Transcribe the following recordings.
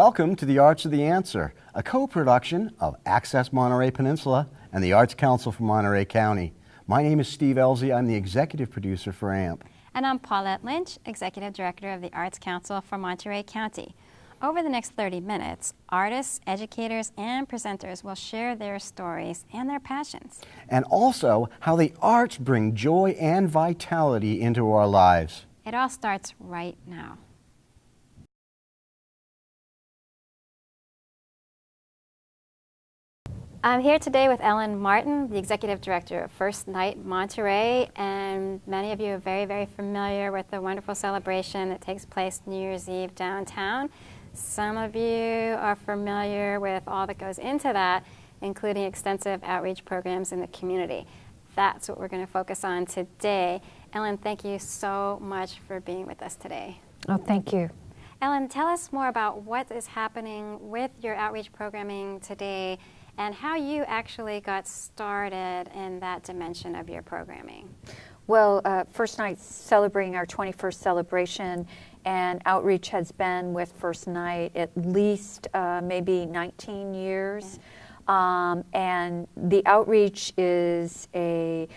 Welcome to the Arts of the Answer, a co-production of Access Monterey Peninsula and the Arts Council for Monterey County. My name is Steve Elsie. I'm the executive producer for AMP. And I'm Paulette Lynch, executive director of the Arts Council for Monterey County. Over the next 30 minutes, artists, educators, and presenters will share their stories and their passions. And also how the arts bring joy and vitality into our lives. It all starts right now. I'm here today with Ellen Martin, the Executive Director of First Night Monterey, and many of you are very, very familiar with the wonderful celebration that takes place New Year's Eve downtown. Some of you are familiar with all that goes into that, including extensive outreach programs in the community. That's what we're going to focus on today. Ellen, thank you so much for being with us today. Oh, thank you. Ellen, tell us more about what is happening with your outreach programming today and how you actually got started in that dimension of your programming. Well, First Night's celebrating our 21st celebration, and outreach has been with First Night at least maybe 19 years. Yeah. And the outreach is a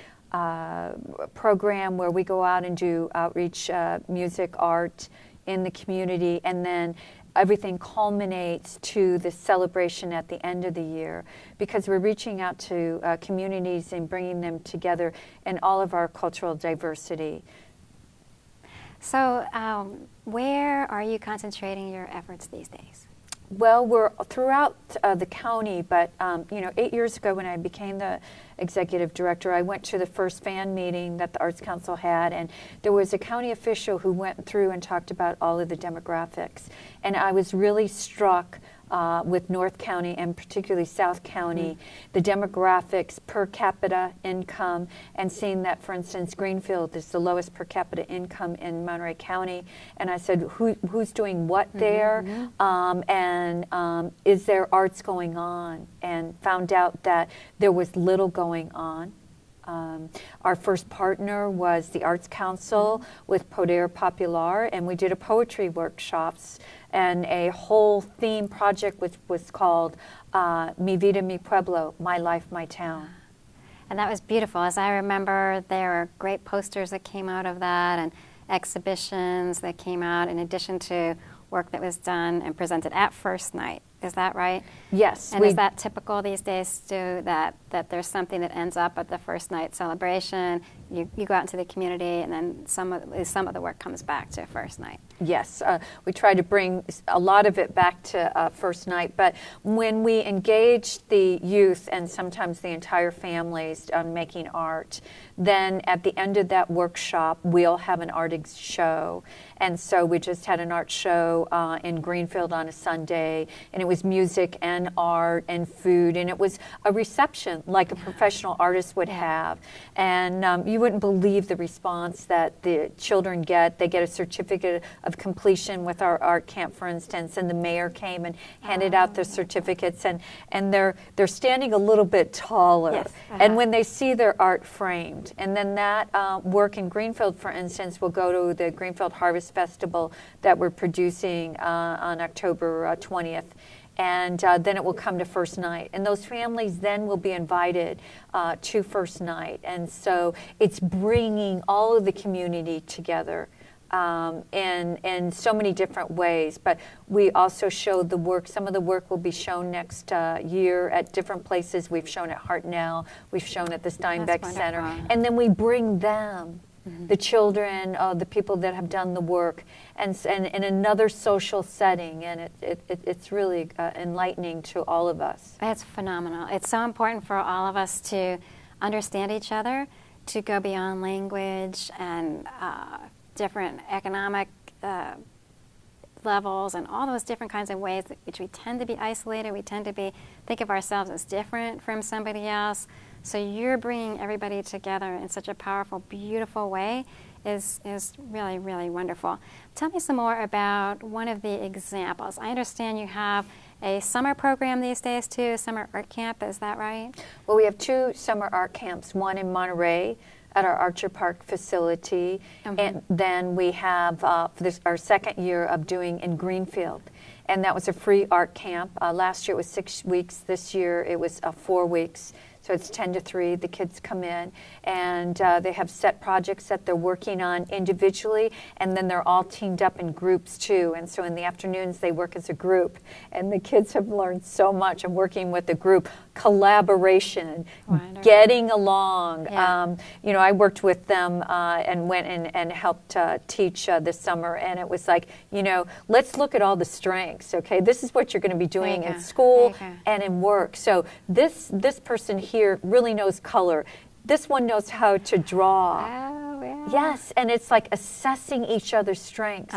program where we go out and do outreach, music, art in the community, and then everything culminates to the celebration at the end of the year, because we're reaching out to communities and bringing them together in all of our cultural diversity. So where are you concentrating your efforts these days? Well, we're throughout the county, but 8 years ago when I became the executive director, I went to the first fan meeting that the Arts Council had, and there was a county official who went through and talked about all of the demographics. And I was really struck with North County and particularly South County, the demographics, per capita income, and seeing that, for instance, Greenfield is the lowest per capita income in Monterey County. And I said, who's doing what there? And is there arts going on? And found out that there was little going on. Our first partner was the Arts Council with Poder Popular, and we did a poetry workshops, and a whole theme project which was called Mi Vida, Mi Pueblo, My Life, My Town. And that was beautiful. As I remember, there were great posters that came out of that and exhibitions that came out in addition to work that was done and presented at First Night. Is that right? Yes. And is that typical these days, too, that there's something that ends up at the First Night celebration, you go out into the community, and then some of the work comes back to First Night? Yes. We try to bring a lot of it back to First Night, but when we engage the youth and sometimes the entire families making art, then at the end of that workshop, we'll have an art show. And so we just had an art show in Greenfield on a Sunday, and it was music and art and food, and it was a reception like a professional artist would have. And you wouldn't believe the response that the children get. They get a certificate of completion with our art camp, for instance, and the mayor came and handed out the certificates, and they're standing a little bit taller. Yes. And when they see their art framed, and then that work in Greenfield, for instance, will go to the Greenfield Harvest Festival that we're producing on October 20th. And then it will come to First Night. And those families then will be invited to First Night. And so it's bringing all of the community together in so many different ways. But we also showed the work. Some of the work will be shown next year at different places. We've shown at Hartnell. We've shown at the Steinbeck Center. And then we bring them, the children, the people that have done the work, and in another social setting, and it's really enlightening to all of us. That's phenomenal. It's so important for all of us to understand each other, to go beyond language and different economic levels and all those different kinds of ways which we tend to be isolated. We tend to think of ourselves as different from somebody else. So you're bringing everybody together in such a powerful, beautiful way is really, really wonderful. Tell me some more about one of the examples. I understand you have a summer program these days too, a summer art camp, is that right? Well, we have two summer art camps, one in Monterey, at our Archer Park facility. And then we have our second year of doing in Greenfield. And that was a free art camp. Last year it was 6 weeks. This year it was 4 weeks. So it's 10 to 3. The kids come in and they have set projects that they're working on individually, and then they're all teamed up in groups too. And so in the afternoons they work as a group. And the kids have learned so much of working with a group, collaboration, getting along. Yeah. You know, I worked with them and went and helped teach this summer, and it was like, you know, let's look at all the strengths, okay? This is what you're going to be doing in school and in work. So this person here really knows color. This one knows how to draw. Oh, yeah. Yes, and it's like assessing each other's strengths.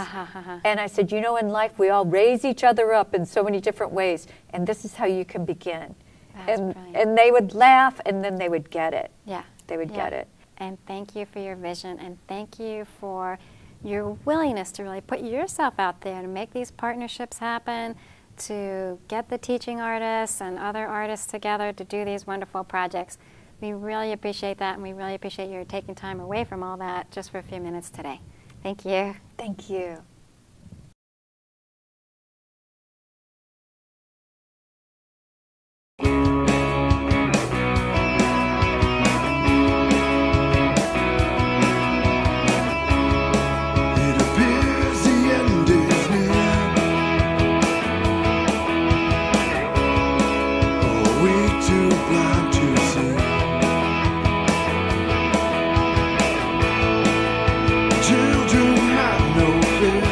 And I said, you know, in life we all raise each other up in so many different ways, and this is how you can begin. And they would laugh, and then they would get it. Yeah. They would get it. And thank you for your vision, and thank you for your willingness to really put yourself out there to make these partnerships happen, to get the teaching artists and other artists together to do these wonderful projects. We really appreciate that, and we really appreciate your taking time away from all that just for a few minutes today. Thank you. Thank you. Children have no fear.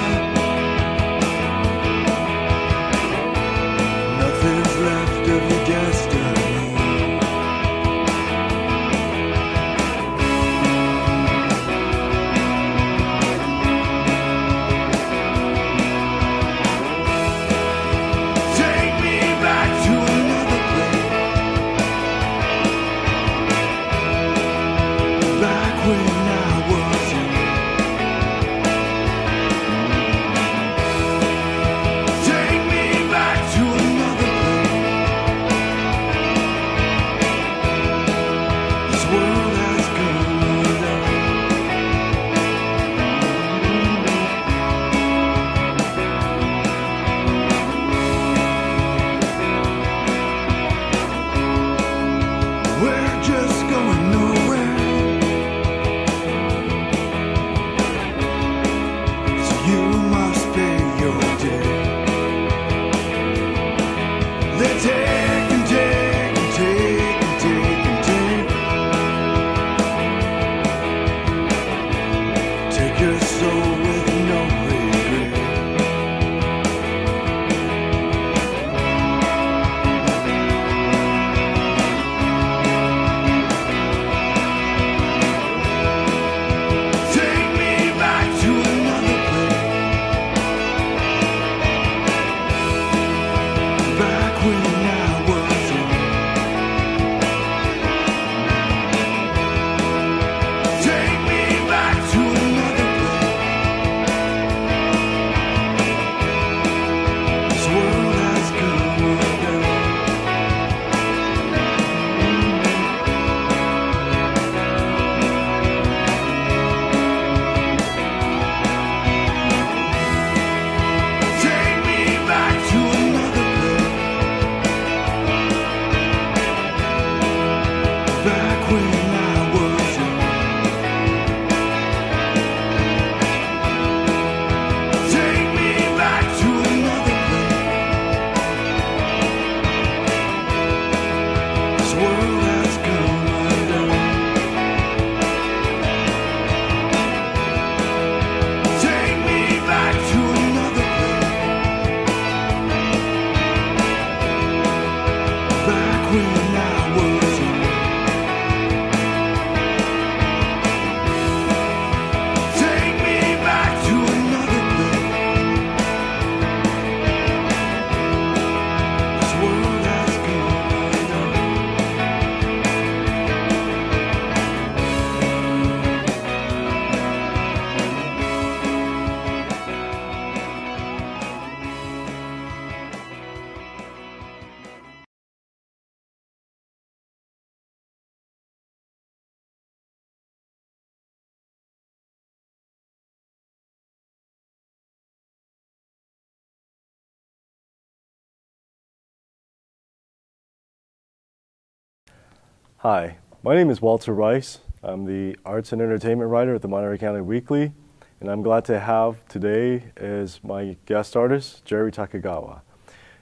Hi, my name is Walter Rice. I'm the Arts and Entertainment writer at the Monterey County Weekly, and I'm glad to have today as my guest artist, Jerry Takigawa.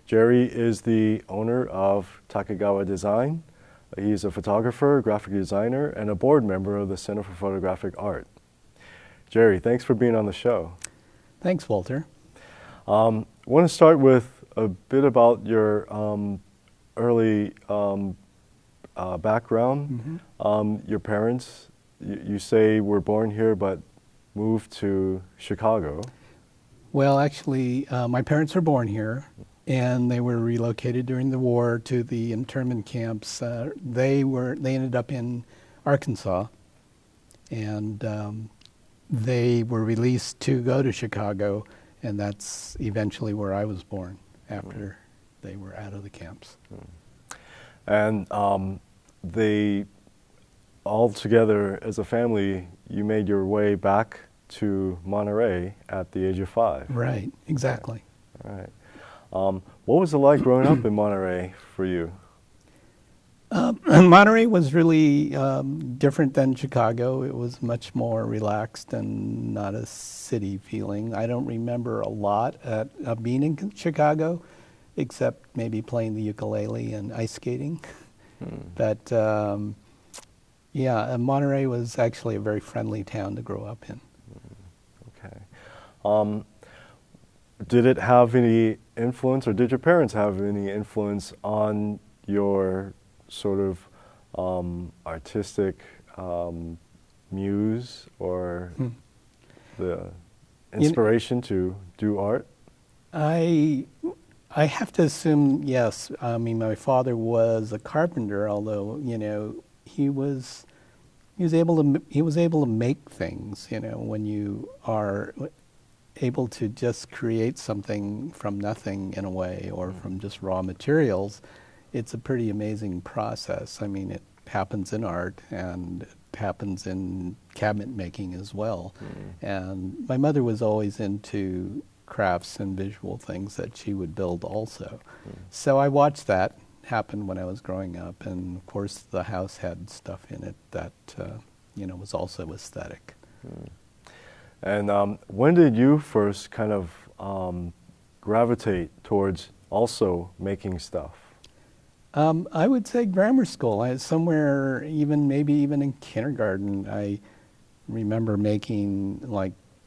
Jerry is the owner of Takigawa Design. He's a photographer, graphic designer, and a board member of the Center for Photographic Art. Jerry, thanks for being on the show. Thanks, Walter. I want to start with a bit about your early background. Your parents, you say, were born here but moved to Chicago. Well, actually, my parents were born here, and they were relocated during the war to the internment camps. They ended up in Arkansas, and they were released to go to Chicago, and that's eventually where I was born after they were out of the camps. And they, all together as a family, you made your way back to Monterey at the age of 5. Right, exactly. All right. What was it like growing up in Monterey for you? Monterey was really different than Chicago. It was much more relaxed and not a city feeling. I don't remember a lot of being in Chicago, except maybe playing the ukulele and ice skating. But yeah, Monterey was actually a very friendly town to grow up in. Okay. Did it have any influence, or did your parents have any influence on your sort of artistic muse or the inspiration to do art? I have to assume yes. I mean, my father was a carpenter, although he was able to make things. When you are able to just create something from nothing in a way, or from just raw materials, it's a pretty amazing process. I mean, it happens in art and it happens in cabinet making as well. And my mother was always into crafts and visual things that she would build also. So I watched that happen when I was growing up, and of course the house had stuff in it that was also aesthetic. And when did you first kind of gravitate towards also making stuff? I would say grammar school. Somewhere, maybe even in kindergarten, I remember making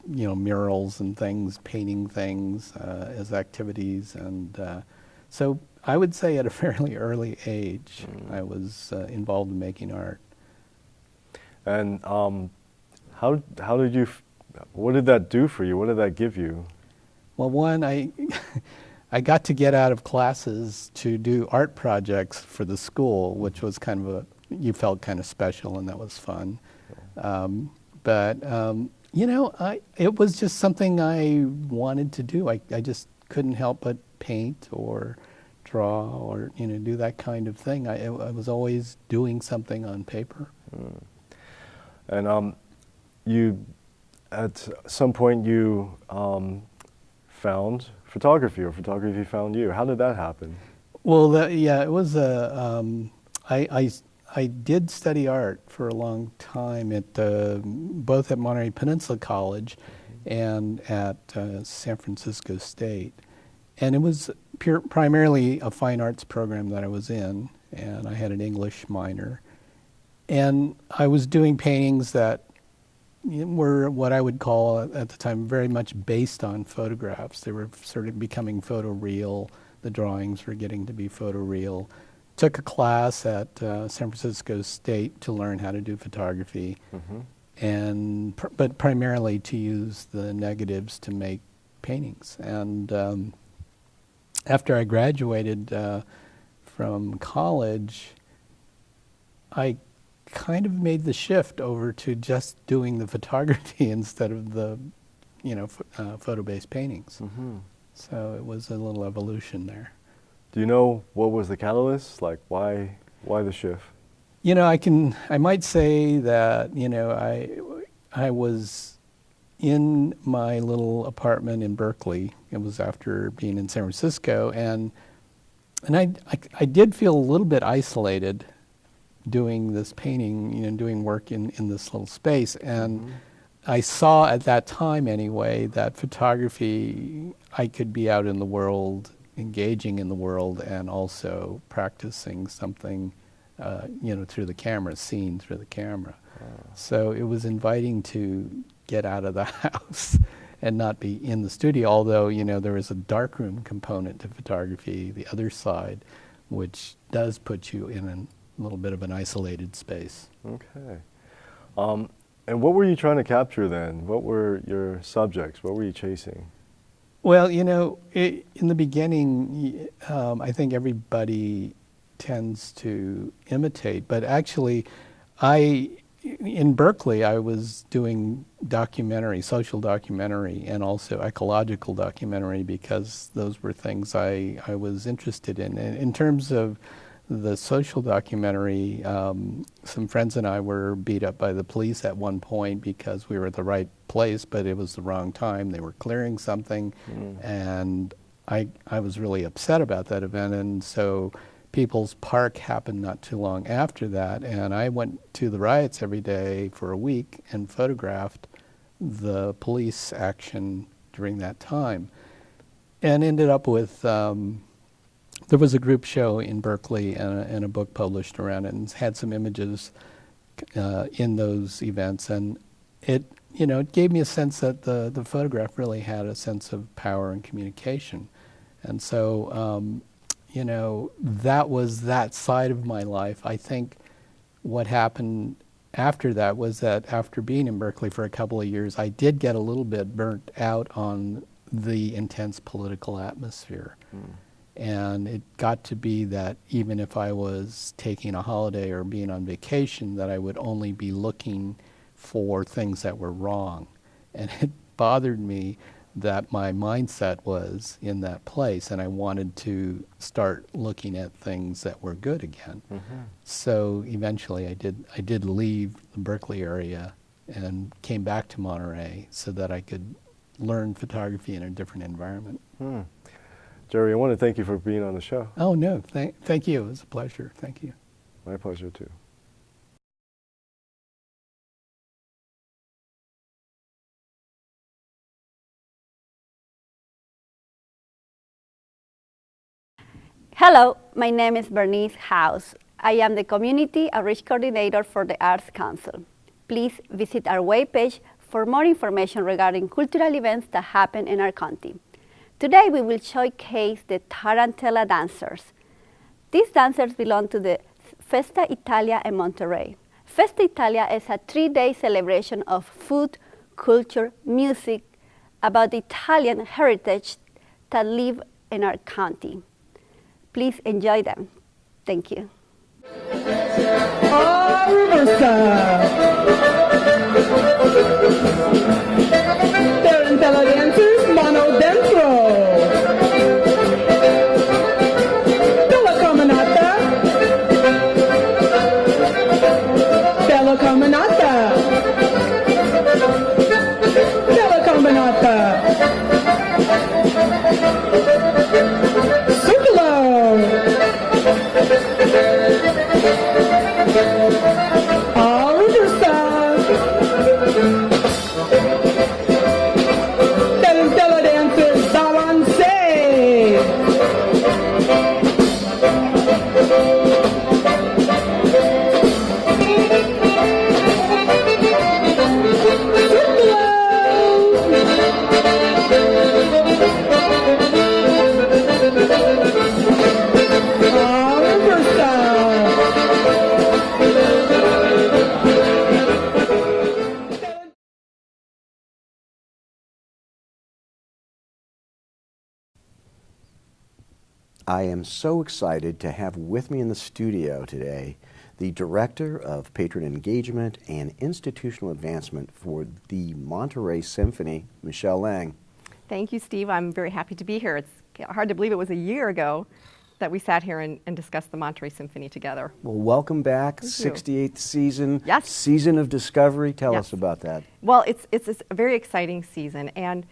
murals and things, painting things as activities, and so I would say at a fairly early age I was involved in making art. And how did you? What did that do for you? What did that give you? Well, one, I got to get out of classes to do art projects for the school, which was you felt kind of special, and that was fun. But it was just something I wanted to do. I just couldn't help but paint or draw or do that kind of thing. I was always doing something on paper. And you, at some point, you found photography, or photography found you. How did that happen? Well, it was I did study art for a long time at both at Monterey Peninsula College and at San Francisco State, and it was primarily a fine arts program that I was in, and I had an English minor, and I was doing paintings that were what I would call at the time very much based on photographs. They were sort of becoming photoreal. The drawings were getting to be photoreal. Took a class at San Francisco State to learn how to do photography, but primarily to use the negatives to make paintings. And after I graduated from college, I kind of made the shift over to just doing the photography instead of the, photo-based paintings. So it was a little evolution there. Do you know what was the catalyst? Like, why the shift? I might say that, I was in my little apartment in Berkeley. It was after being in San Francisco, and I did feel a little bit isolated doing this painting, doing work in this little space. And I saw at that time anyway that photography, I could be out in the world, engaging in the world, and also practicing something, through the camera, seen through the camera. So it was inviting to get out of the house and not be in the studio, although, there is a darkroom component to photography, the other side, which does put you in a little bit of an isolated space. Okay. And what were you trying to capture then? What were your subjects? What were you chasing? Well, in the beginning, I think everybody tends to imitate, but actually, in Berkeley, I was doing social documentary, and also ecological documentary, because those were things I was interested in. And in terms of the social documentary, some friends and I were beat up by the police at one point because we were at the right place, but it was the wrong time. They were clearing something, and I was really upset about that event, and so People's Park happened not too long after that, and I went to the riots every day for a week and photographed the police action during that time, and ended up with, there was a group show in Berkeley and a book published around it, and had some images in those events, and it gave me a sense that the photograph really had a sense of power and communication. And so that was that side of my life. I think what happened after that was that after being in Berkeley for a couple of years, I did get a little bit burnt out on the intense political atmosphere. And it got to be that even if I was taking a holiday or being on vacation, that I would only be looking for things that were wrong. And it bothered me that my mindset was in that place, and I wanted to start looking at things that were good again. So eventually I did leave the Berkeley area and came back to Monterey so that I could learn photography in a different environment. Jerry, I want to thank you for being on the show. Oh, no, thank you. It was a pleasure. Thank you. My pleasure, too. Hello, my name is Bernice House. I am the Community Outreach Coordinator for the Arts Council. Please visit our webpage for more information regarding cultural events that happen in our county. Today we will showcase the Tarantella Dancers. These dancers belong to the Festa Italia in Monterey. Festa Italia is a 3-day celebration of food, culture, music, about the Italian heritage that live in our county. Please enjoy them. Thank you. Tarantella Dancers, mano dentro. Bella Caminata. Bella Caminata. Bella Caminata. Tarantella Dancers, Davanse. I am so excited to have with me in the studio today the Director of Patron Engagement and Institutional Advancement for the Monterey Symphony, Michelle Lang. Thank you, Steve. I'm very happy to be here. It's hard to believe it was a year ago that we sat here and discussed the Monterey Symphony together. Well, welcome back, 68th season, Yes. season of discovery. Tell Yes. us about that. Well, it's a very exciting season, and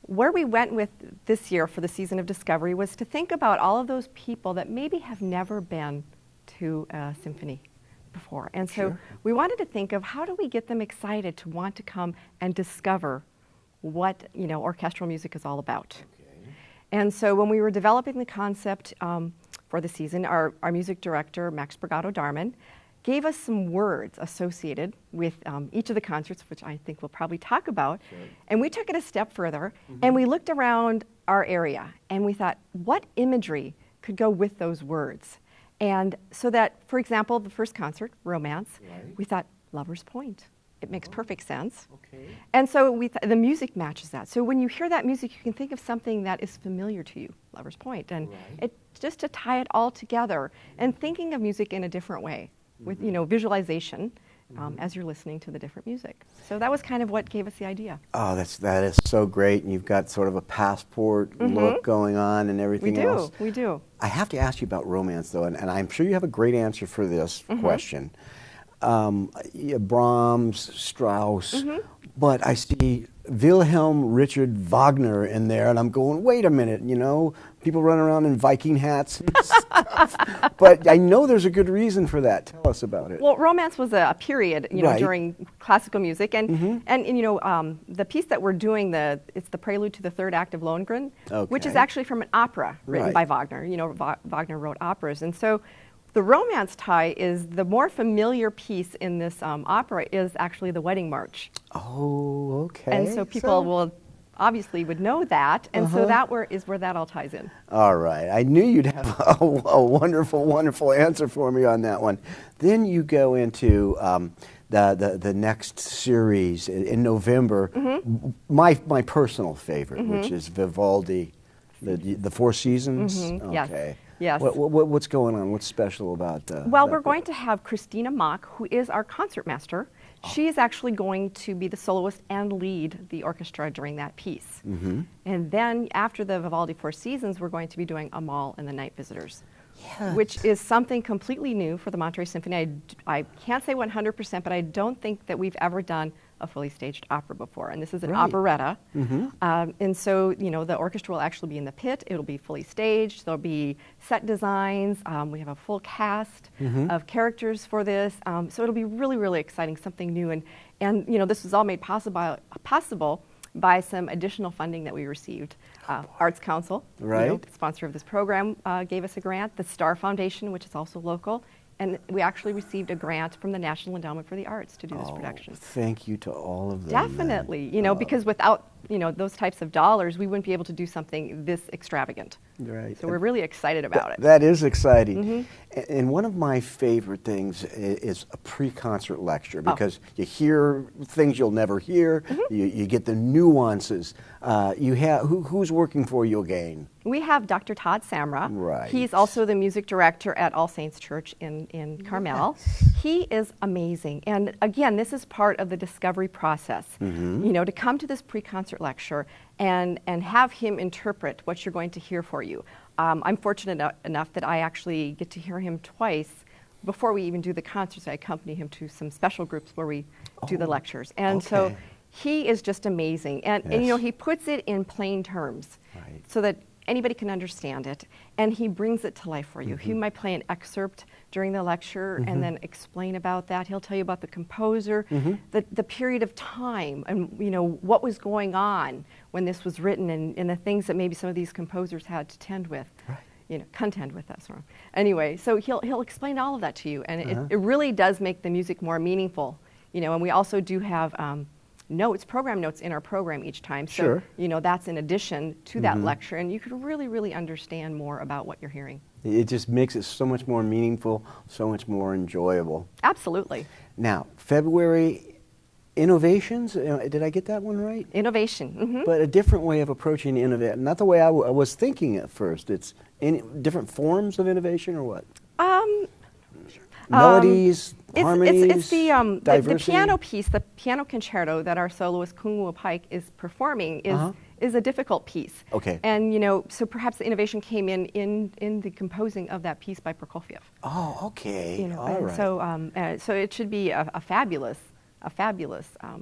where we went with this year for the season of discovery was to think about all of those people that maybe have never been to a symphony before. And so Sure. we wanted to think of how do we get them excited to want to come and discover what, you know, orchestral music is all about. Okay. And so when we were developing the concept for the season, our music director, Max Brigado-Darman, gave us some words associated with each of the concerts, which I think we'll probably talk about. Sure. And we took it a step further, and we looked around our area, and we thought, what imagery could go with those words? And so that, for example, the first concert, Romance, Right. we thought, Lover's Point. It makes perfect sense. Okay. And so the music matches that. So when you hear that music, you can think of something that is familiar to you, Lover's Point. And Right. it just to tie it all together and thinking of music in a different way with, you know, visualization as you're listening to the different music. So that was kind of what gave us the idea. Oh, that is so great. And you've got sort of a passport look going on and everything else. We do. I have to ask you about Romance, though, and I'm sure you have a great answer for this question. Yeah, Brahms, Strauss, but I see Wilhelm Richard Wagner in there, and I'm going, wait a minute, you know, people run around in Viking hats and stuff. But I know there's a good reason for that. Tell us about it. Well, Romance was a period, you know, Right. during classical music, and you know, the piece that we're doing, it's the prelude to the third act of Lohengrin, which is Okay. actually from an opera written Right. by Wagner. You know, Wagner wrote operas, and so the Romance tie is the more familiar piece in this opera is actually the Wedding March, Oh, okay. and so people will obviously would know that, and so that is where that all ties in. All right. I knew you'd have a wonderful, wonderful answer for me on that one. Then you go into the next series in November, my personal favorite, which is Vivaldi, the Four Seasons. Yes. Okay. Yes. What's going on? What's special about Well, that we're book? going to have Christina Mock, who is our concertmaster. She is actually going to be the soloist and lead the orchestra during that piece. And then after the Vivaldi Four Seasons, we're going to be doing Amal and the Night Visitors, which is something completely new for the Monterey Symphony. I can't say 100%, but I don't think that we've ever done a fully staged opera before. And this is an operetta. And so, you know, the orchestra will actually be in the pit. It'll be fully staged. There'll be set designs. We have a full cast of characters for this. So it'll be really, really exciting, something new. And you know, this was all made possible by some additional funding that we received. Arts Council, you know, Right. sponsor of this program, gave us a grant. The Star Foundation, which is also local. And we actually received a grant from the National Endowment for the Arts to do this production. Thank you to all of them. Definitely, you know, because without, you know, those types of dollars, we wouldn't be able to do something this extravagant. Right. So we're really excited about it. That is exciting. And one of my favorite things is a pre-concert lecture because you hear things you'll never hear. You get the nuances. You have who's working for you again? We have Dr. Todd Samra. Right. He's also the music director at All Saints Church in Carmel. He is amazing. And again, this is part of the discovery process. You know, to come to this pre-concert lecture and have him interpret what you're going to hear for you. I'm fortunate enough that I actually get to hear him twice before we even do the concerts. I accompany him to some special groups where we do the lectures. And so he is just amazing. And you know, he puts it in plain terms so that anybody can understand it, and he brings it to life for you. He might play an excerpt during the lecture and then explain about that. He'll tell you about the composer, the period of time, and you know what was going on when this was written, and the things that maybe some of these composers had to contend with. You know, contend with us. Anyway, so he'll explain all of that to you, and it really does make the music more meaningful. You know, and we also do have program notes in our program each time. So, you know, that's in addition to that lecture, and you can really, really understand more about what you're hearing. It just makes it so much more meaningful, so much more enjoyable. Absolutely. Now, February, Innovations, did I get that one right? Innovation. But a different way of approaching innovation, not the way I was thinking at first. It's different forms of innovation or what? Melodies, harmonies, it's the diversity? piano piece, the piano concerto that our soloist Kung-Woo Pike is performing is a difficult piece. Okay. And you know, so perhaps the innovation came in the composing of that piece by Prokofiev. Oh, okay. You know, all and right. so it should be a fabulous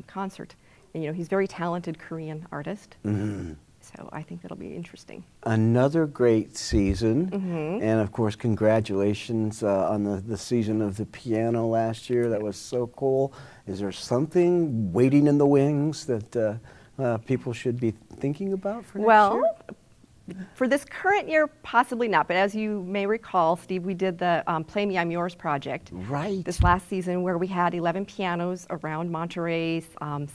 concert. And, you know, he's a very talented Korean artist. So I think that'll be interesting. Another great season, Mm-hmm. and of course, congratulations on the season of the piano last year. That was so cool. Is there something waiting in the wings that people should be thinking about for next year? Well, for this current year, possibly not. But as you may recall, Steve, we did the Play Me, I'm Yours project. Right. This last season where we had 11 pianos around Monterey,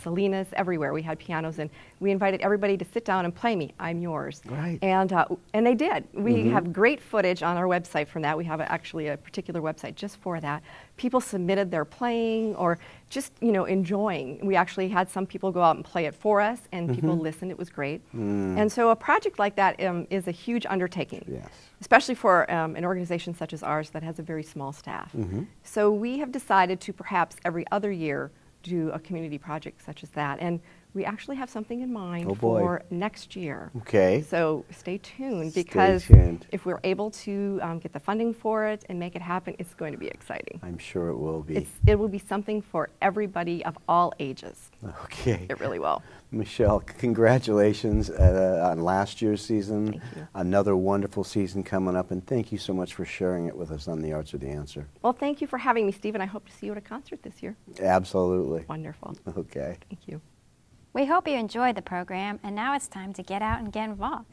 Salinas, everywhere. We had pianos, and we invited everybody to sit down and play me, I'm yours. Right. And they did. We have great footage on our website from that. We have actually a particular website just for that. People submitted their playing or just, enjoying. We actually had some people go out and play it for us, and people listened. It was great. And so a project like that is a huge undertaking. Yes. Especially for an organization such as ours that has a very small staff. So we have decided to perhaps every other year do a community project such as that. And we actually have something in mind for next year. Okay. So stay tuned, because if we're able to get the funding for it and make it happen, it's going to be exciting. I'm sure it will be. It will be something for everybody of all ages. Okay. It really will. Michelle, congratulations on last year's season. Thank you. Another wonderful season coming up, and thank you so much for sharing it with us on The Arts Are the Answer. Well, thank you for having me, Steve, and I hope to see you at a concert this year. Absolutely. Wonderful. Okay. Thank you. We hope you enjoyed the program, and now it's time to get out and get involved.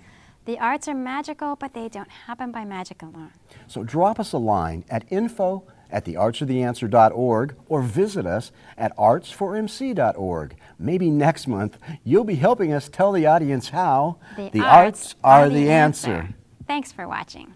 The arts are magical, but they don't happen by magic alone. So drop us a line at info@theartsoftheanswer.org or visit us at arts4mc.org. Maybe next month you'll be helping us tell the audience how The arts are the answer. Thanks for watching.